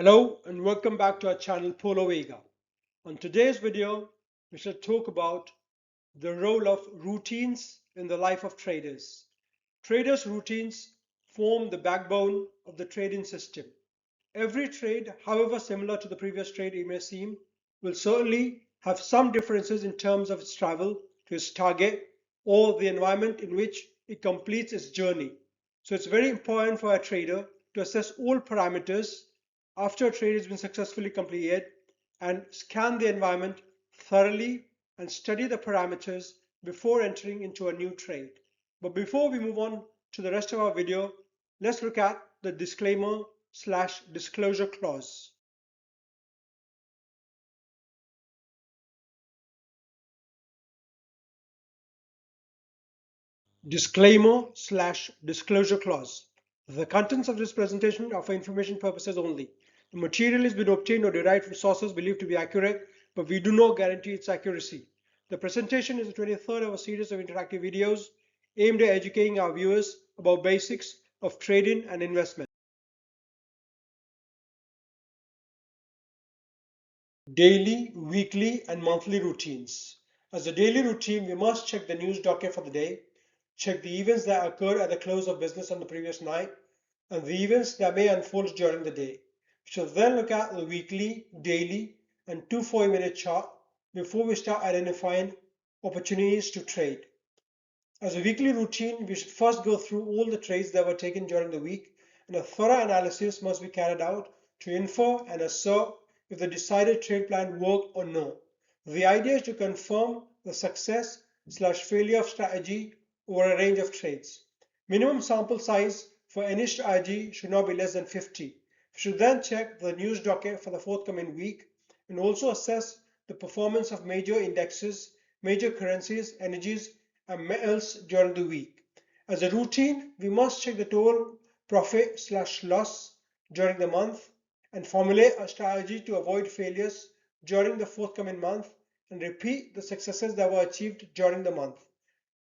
Hello and welcome back to our channel Polo Vega. On today's video, we shall talk about the role of routines in the life of traders. Traders' routines form the backbone of the trading system. Every trade, however similar to the previous trade it may seem, will certainly have some differences in terms of its travel to its target or the environment in which it completes its journey. So it's very important for a trader to assess all parameters after a trade has been successfully completed and scan the environment thoroughly and study the parameters before entering into a new trade. But before we move on to the rest of our video, let's look at the disclaimer/disclosure clause. Disclaimer/disclosure clause. The contents of this presentation are for information purposes only. The material has been obtained or derived from sources believed to be accurate, but we do not guarantee its accuracy. The presentation is the 23rd of a series of interactive videos aimed at educating our viewers about basics of trading and investment. Daily, weekly, and monthly routines. As a daily routine, we must check the news docket for the day, check the events that occurred at the close of business on the previous night, and the events that may unfold during the day. We shall then look at the weekly, daily, and 2 40-minute chart before we start identifying opportunities to trade. As a weekly routine, we should first go through all the trades that were taken during the week, and a thorough analysis must be carried out to infer and assert if the decided trade plan worked or no. The idea is to confirm the success/failure of strategy over a range of trades. Minimum sample size for any strategy should not be less than 50. We should then check the news docket for the forthcoming week and also assess the performance of major indexes, major currencies, energies, and metals during the week. As a routine, we must check the total profit/loss during the month and formulate a strategy to avoid failures during the forthcoming month and repeat the successes that were achieved during the month.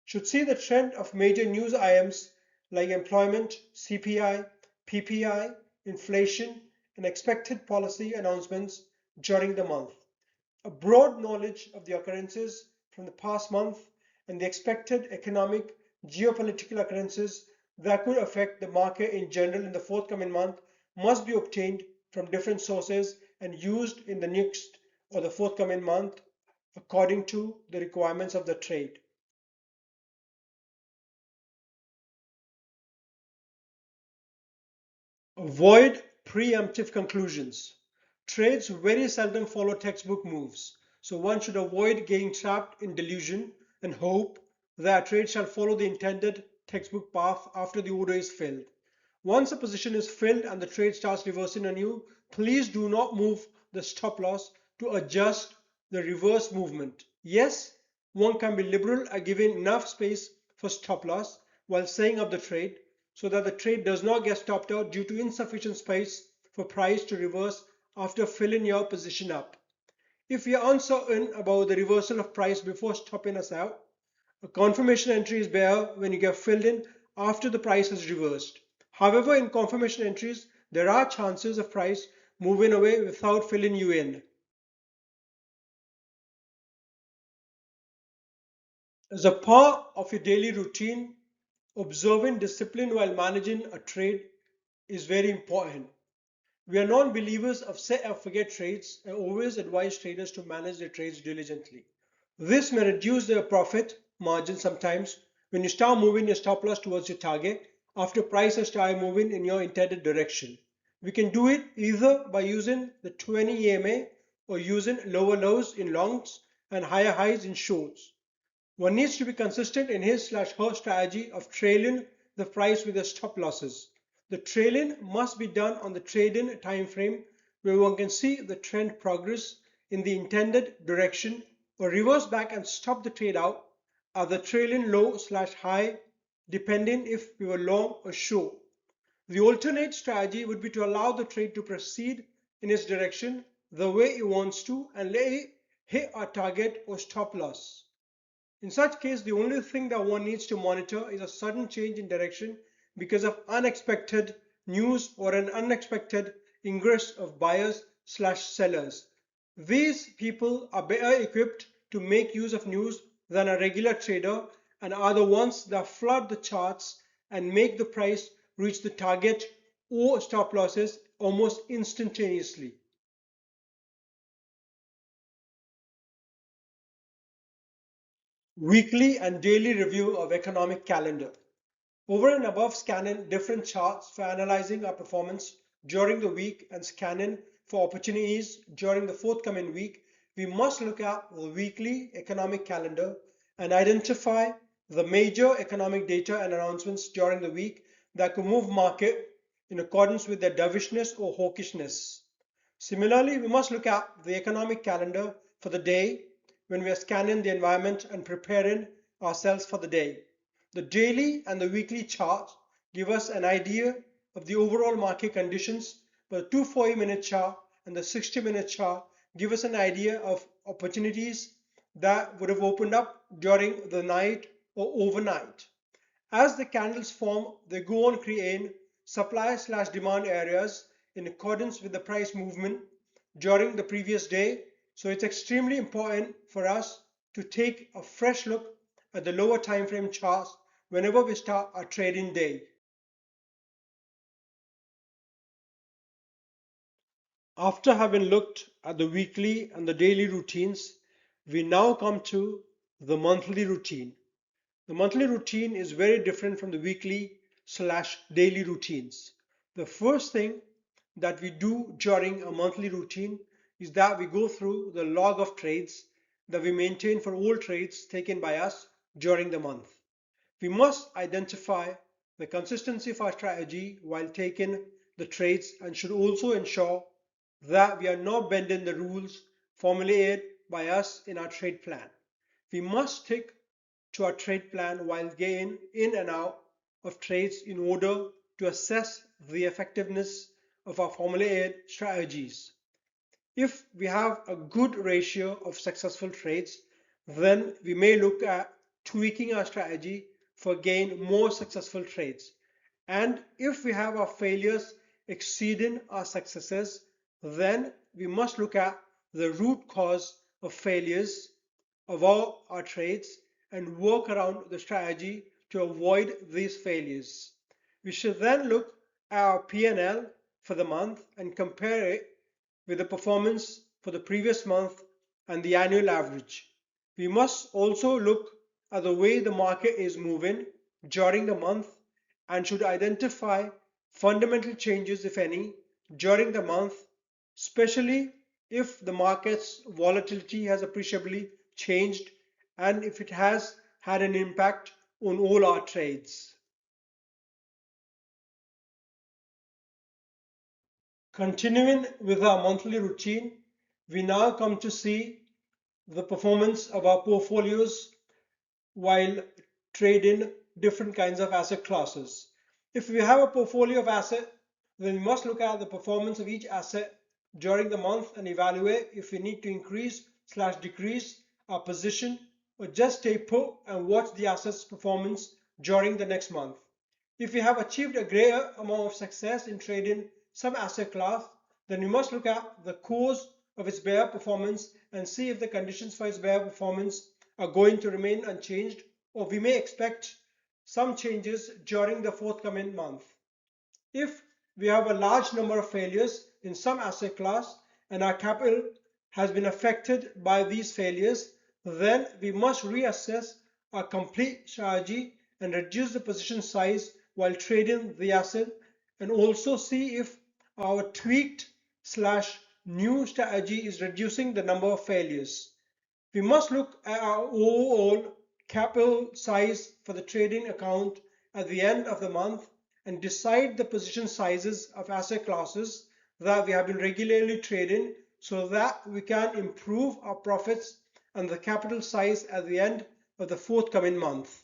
Should see the trend of major news items like employment, CPI, PPI, inflation, and expected policy announcements during the month. A broad knowledge of the occurrences from the past month and the expected economic, geopolitical occurrences that could affect the market in general in the forthcoming month must be obtained from different sources and used in the next or the forthcoming month according to the requirements of the trade. Avoid preemptive conclusions. Trades very seldom follow textbook moves, so one should avoid getting trapped in delusion and hope that a trade shall follow the intended textbook path after the order is filled. Once a position is filled and the trade starts reversing on you, please do not move the stop loss to adjust the reverse movement. Yes, one can be liberal at giving enough space for stop loss while setting up the trade, so that the trade does not get stopped out due to insufficient space for price to reverse after filling your position up. If you are uncertain about the reversal of price before stopping us out, a confirmation entry is better when you get filled in after the price has reversed. However, in confirmation entries, there are chances of price moving away without filling you in. As a part of your daily routine, observing discipline while managing a trade is very important. We are non-believers of set and forget trades and always advise traders to manage their trades diligently. This may reduce their profit margin sometimes when you start moving your stop loss towards your target after price has started moving in your intended direction. We can do it either by using the 20 EMA or using lower lows in longs and higher highs in shorts. One needs to be consistent in his/her strategy of trailing the price with the stop losses. The trailing must be done on the trade-in time frame where one can see the trend progress in the intended direction or reverse back and stop the trade out at the trailing low/high depending if we were long or short. The alternate strategy would be to allow the trade to proceed in its direction the way it wants to and let it hit our target or stop loss. In such case, the only thing that one needs to monitor is a sudden change in direction because of unexpected news or an unexpected ingress of buyers slash sellers. These people are better equipped to make use of news than a regular trader and are the ones that flood the charts and make the price reach the target or stop losses almost instantaneously. Weekly and daily review of economic calendar. Over and above scanning different charts for analyzing our performance during the week and scanning for opportunities during the forthcoming week, we must look at the weekly economic calendar and identify the major economic data and announcements during the week that could move market in accordance with their dovishness or hawkishness. Similarly, we must look at the economic calendar for the day when we are scanning the environment and preparing ourselves for the day. The daily and the weekly charts give us an idea of the overall market conditions, but the 240-minute chart and the 60-minute chart give us an idea of opportunities that would have opened up during the night or overnight. As the candles form, they go on creating supply slash demand areas in accordance with the price movement during the previous day. So it's extremely important for us to take a fresh look at the lower time frame charts whenever we start our trading day. After having looked at the weekly and the daily routines, we now come to the monthly routine. The monthly routine is very different from the weekly slash daily routines. The first thing that we do during a monthly routine is that we go through the log of trades that we maintain for all trades taken by us during the month. We must identify the consistency of our strategy while taking the trades and should also ensure that we are not bending the rules formulated by us in our trade plan. We must stick to our trade plan while getting in and out of trades in order to assess the effectiveness of our formulated strategies. If we have a good ratio of successful trades, then we may look at tweaking our strategy for gain more successful trades. And if we have our failures exceeding our successes, then we must look at the root cause of failures of all our trades and work around the strategy to avoid these failures. We should then look at our P&L for the month and compare it with the performance for the previous month and the annual average. We must also look at the way the market is moving during the month and should identify fundamental changes, if any, during the month, especially if the market's volatility has appreciably changed and if it has had an impact on all our trades. Continuing with our monthly routine, we now come to see the performance of our portfolios while trading different kinds of asset classes. If we have a portfolio of asset, then we must look at the performance of each asset during the month and evaluate if we need to increase slash decrease our position or just stay put and watch the asset's performance during the next month. If we have achieved a greater amount of success in trading some asset class, then we must look at the cause of its bear performance and see if the conditions for its bear performance are going to remain unchanged or we may expect some changes during the forthcoming month. If we have a large number of failures in some asset class and our capital has been affected by these failures, then we must reassess our complete strategy and reduce the position size while trading the asset and also see if our tweaked slash new strategy is reducing the number of failures. We must look at our overall capital size for the trading account at the end of the month and decide the position sizes of asset classes that we have been regularly trading so that we can improve our profits and the capital size at the end of the forthcoming month.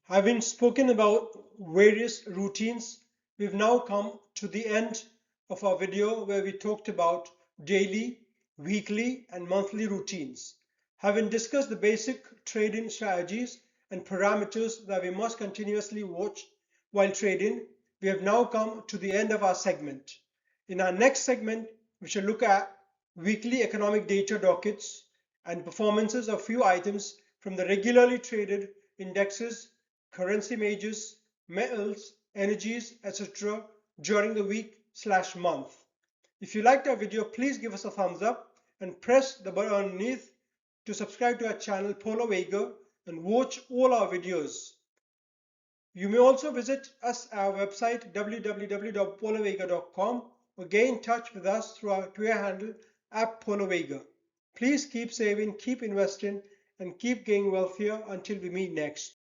Having spoken about various routines, we've now come to the end of our video where we talked about daily, weekly, and monthly routines. Having discussed the basic trading strategies and parameters that we must continuously watch while trading, we have now come to the end of our segment. In our next segment, we shall look at weekly economic data dockets and performances of few items from the regularly traded indexes, currency majors, metals, energies, etc. during the week/month. If you liked our video, please give us a thumbs up and press the button underneath to subscribe to our channel Polo Vega and watch all our videos. You may also visit us at our website www.polovega.com or get in touch with us through our Twitter handle @polovega. Please keep saving, keep investing, and keep getting wealthier until we meet next.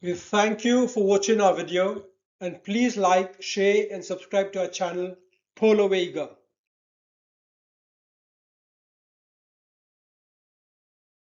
We thank you for watching our video and please like, share and subscribe to our channel Polo Vega.